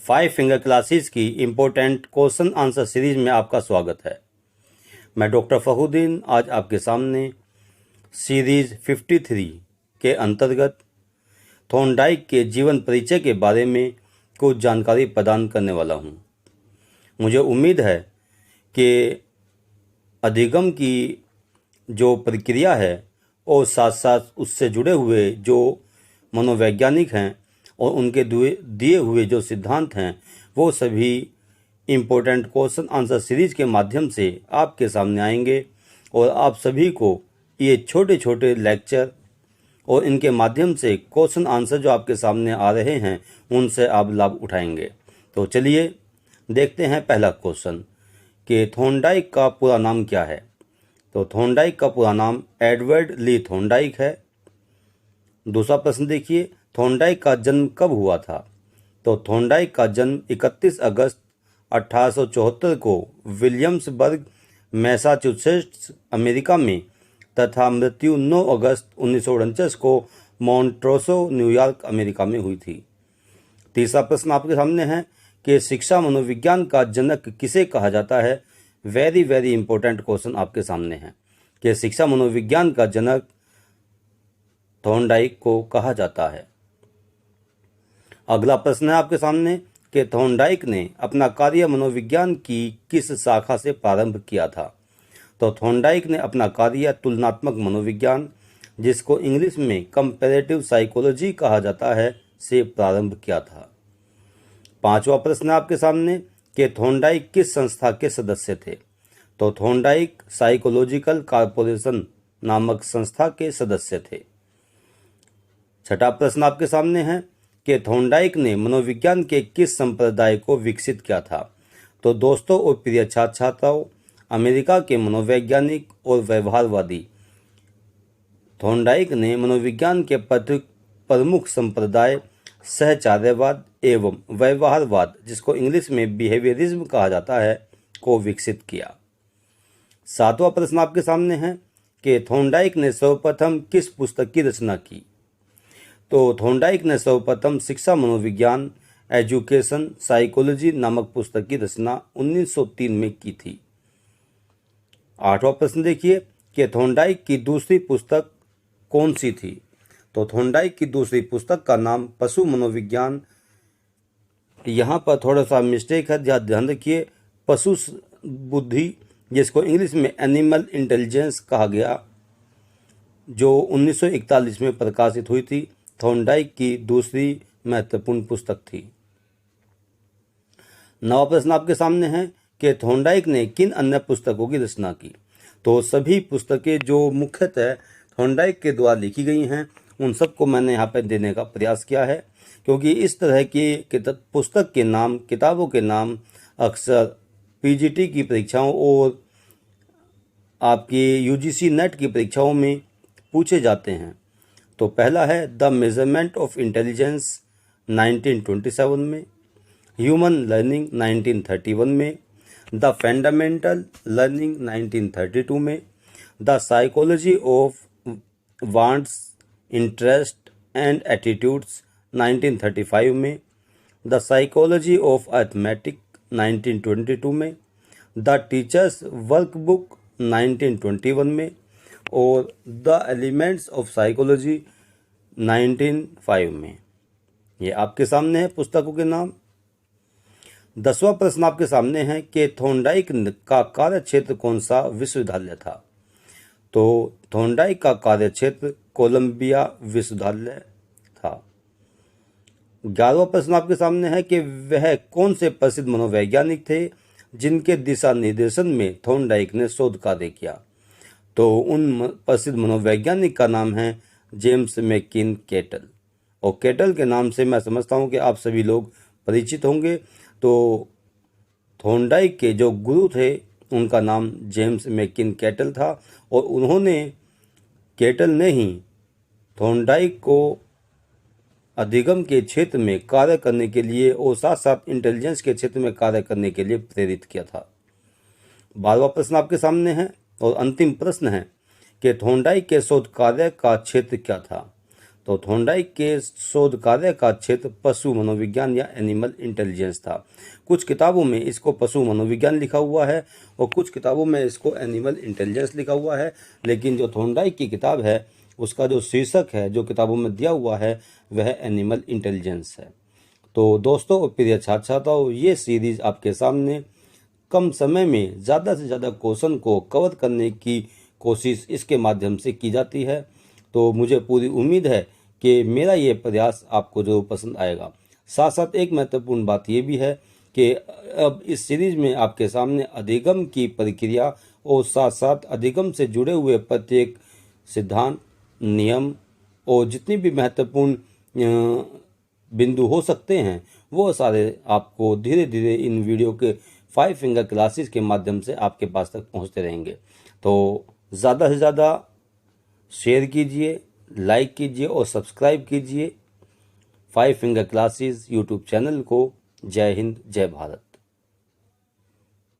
Five finger classes की important question answer series में आपका स्वागत है। मैं डॉक्टर फखरुद्दीन आज आपके सामने सीरीज 53 के अंतर्गत थॉर्नडाइक के जीवन परिचय के बारे में कुछ जानकारी प्रदान करने वाला हूं। मुझे उम्मीद है कि अधिगम की जो प्रक्रिया है और साथ साथ उससे जुड़े हुए जो मनोवैज्ञानिक हैं और उनके दिए हुए जो सिद्धांत हैं वो सभी इम्पोर्टेंट क्वेश्चन आंसर सीरीज के माध्यम से आपके सामने आएंगे और आप सभी को ये छोटे छोटे लेक्चर और इनके माध्यम से क्वेश्चन आंसर जो आपके सामने आ रहे हैं उनसे आप लाभ उठाएंगे। तो चलिए देखते हैं पहला क्वेश्चन कि थॉर्नडाइक का पूरा नाम क्या है। तो थॉर्नडाइक का पूरा नाम एडवर्ड ली थॉर्नडाइक है। दूसरा प्रश्न देखिए, थॉर्नडाइक का जन्म कब हुआ था। तो थॉर्नडाइक का जन्म 31 अगस्त 1874 को विलियम्सबर्ग मैसाचुसेट्स अमेरिका में तथा मृत्यु 9 अगस्त 1949 को मॉन्ट्रोसो न्यूयॉर्क अमेरिका में हुई थी। तीसरा प्रश्न आपके सामने है कि शिक्षा मनोविज्ञान का जनक किसे कहा जाता है। वेरी वेरी इंपॉर्टेंट क्वेश्चन आपके सामने है कि शिक्षा मनोविज्ञान का जनक थॉर्नडाइक को कहा जाता है। अगला प्रश्न है आपके सामने कि थॉर्नडाइक ने अपना कार्य मनोविज्ञान की किस शाखा से प्रारंभ किया था। तो थॉर्नडाइक ने अपना कार्य तुलनात्मक मनोविज्ञान, जिसको इंग्लिश में कंपैरेटिव साइकोलॉजी कहा जाता है, से प्रारंभ किया था। पांचवा प्रश्न है आपके सामने कि थॉर्नडाइक किस संस्था के सदस्य थे। तो थॉर्नडाइक साइकोलॉजिकल कॉर्पोरेशन नामक संस्था के सदस्य थे। छठा प्रश्न आपके सामने है कि थॉर्नडाइक ने मनोविज्ञान के किस संप्रदाय को विकसित किया था। तो दोस्तों और प्रिय छात्र छात्राओं, अमेरिका के मनोवैज्ञानिक और व्यवहारवादी थॉर्नडाइक ने मनोविज्ञान के प्रमुख संप्रदाय सहचार्यवाद एवं व्यवहारवाद, जिसको इंग्लिश में बिहेवियरिज्म कहा जाता है, को विकसित किया। सातवां प्रश्न आपके सामने है कि थॉर्नडाइक ने सर्वप्रथम किस पुस्तक की रचना की। तो थॉर्नडाइक ने सर्वप्रथम शिक्षा मनोविज्ञान एजुकेशन साइकोलॉजी नामक पुस्तक की रचना 1903 में की थी। आठवां प्रश्न देखिए कि थॉर्नडाइक की दूसरी पुस्तक कौन सी थी। तो थॉर्नडाइक की दूसरी पुस्तक का नाम पशु मनोविज्ञान, यहाँ पर थोड़ा सा मिस्टेक है, ध्यान रखिए, पशु बुद्धि, जिसको इंग्लिश में एनिमल इंटेलिजेंस कहा गया, जो 1941 में प्रकाशित हुई थी, थॉर्नडाइक की दूसरी महत्वपूर्ण पुस्तक थी। नवा प्रश्न आपके सामने है कि थॉर्नडाइक ने किन अन्य पुस्तकों की रचना की। तो सभी पुस्तकें जो मुख्यतः थॉर्नडाइक के द्वारा लिखी गई हैं उन सबको मैंने यहाँ पर देने का प्रयास किया है, क्योंकि इस तरह की पुस्तक के नाम, किताबों के नाम अक्सर पीजीटी की परीक्षाओं और आपकी यूजीसी नेट की परीक्षाओं में पूछे जाते हैं। तो पहला है द मेजरमेंट ऑफ इंटेलिजेंस 1927 में, ह्यूमन लर्निंग 1931 में, द फंडामेंटल लर्निंग 1932 में, the psychology of wants interest and attitudes 1935 में, द साइकोलॉजी ऑफ अर्थमेटिक 1922 में, द टीचर्स वर्कबुक 1921 में और द एलिमेंट्स ऑफ साइकोलॉजी 1905 में। ये आपके सामने है पुस्तकों के नाम। 10वां प्रश्न आपके सामने है कि थॉर्नडाइक का कार्य क्षेत्र कौन सा विश्वविद्यालय था। तो थॉर्नडाइक का कार्य क्षेत्र कोलंबिया विश्वविद्यालय था। 11वां प्रश्न आपके सामने है कि वह कौन से प्रसिद्ध मनोवैज्ञानिक थे जिनके दिशा निर्देशन में थॉर्नडाइक ने शोध कार्य किया। तो उन प्रसिद्ध मनोवैज्ञानिक का नाम है जेम्स मैकिन केटल, और केटल के नाम से मैं समझता हूं कि आप सभी लोग परिचित होंगे। तो थॉर्नडाइक के जो गुरु थे उनका नाम जेम्स मैकिन केटल था, और केटल ने ही थॉर्नडाइक को अधिगम के क्षेत्र में कार्य करने के लिए और साथ साथ इंटेलिजेंस के क्षेत्र में कार्य करने के लिए प्रेरित किया था। 12वां प्रश्न आपके सामने है और अंतिम प्रश्न है कि थॉर्नडाइक के शोध कार्य का क्षेत्र क्या था। तो थॉर्नडाइक के शोध कार्य का क्षेत्र पशु मनोविज्ञान या एनिमल इंटेलिजेंस था। कुछ किताबों में इसको पशु मनोविज्ञान लिखा हुआ है और कुछ किताबों में इसको एनिमल इंटेलिजेंस लिखा हुआ है, लेकिन जो थॉर्नडाइक की किताब है उसका जो शीर्षक है जो किताबों में दिया हुआ है वह एनिमल इंटेलिजेंस है। तो दोस्तों और प्रिय छात्र छात्राओं, ये सीरीज आपके सामने कम समय में ज़्यादा से ज़्यादा क्वेश्चन को कवर करने की कोशिश इसके माध्यम से की जाती है। तो मुझे पूरी उम्मीद है कि मेरा ये प्रयास आपको जरूर पसंद आएगा। साथ साथ एक महत्वपूर्ण बात ये भी है कि अब इस सीरीज में आपके सामने अधिगम की प्रक्रिया और साथ साथ अधिगम से जुड़े हुए प्रत्येक सिद्धांत, नियम और जितनी भी महत्वपूर्ण बिंदु हो सकते हैं वो सारे आपको धीरे धीरे इन वीडियो के 5 फिंगर क्लासेस के माध्यम से आपके पास तक पहुंचते रहेंगे। तो ज़्यादा से ज़्यादा शेयर कीजिए, लाइक कीजिए और सब्सक्राइब कीजिए 5 फिंगर क्लासेस यूट्यूब चैनल को। जय हिंद, जय भारत।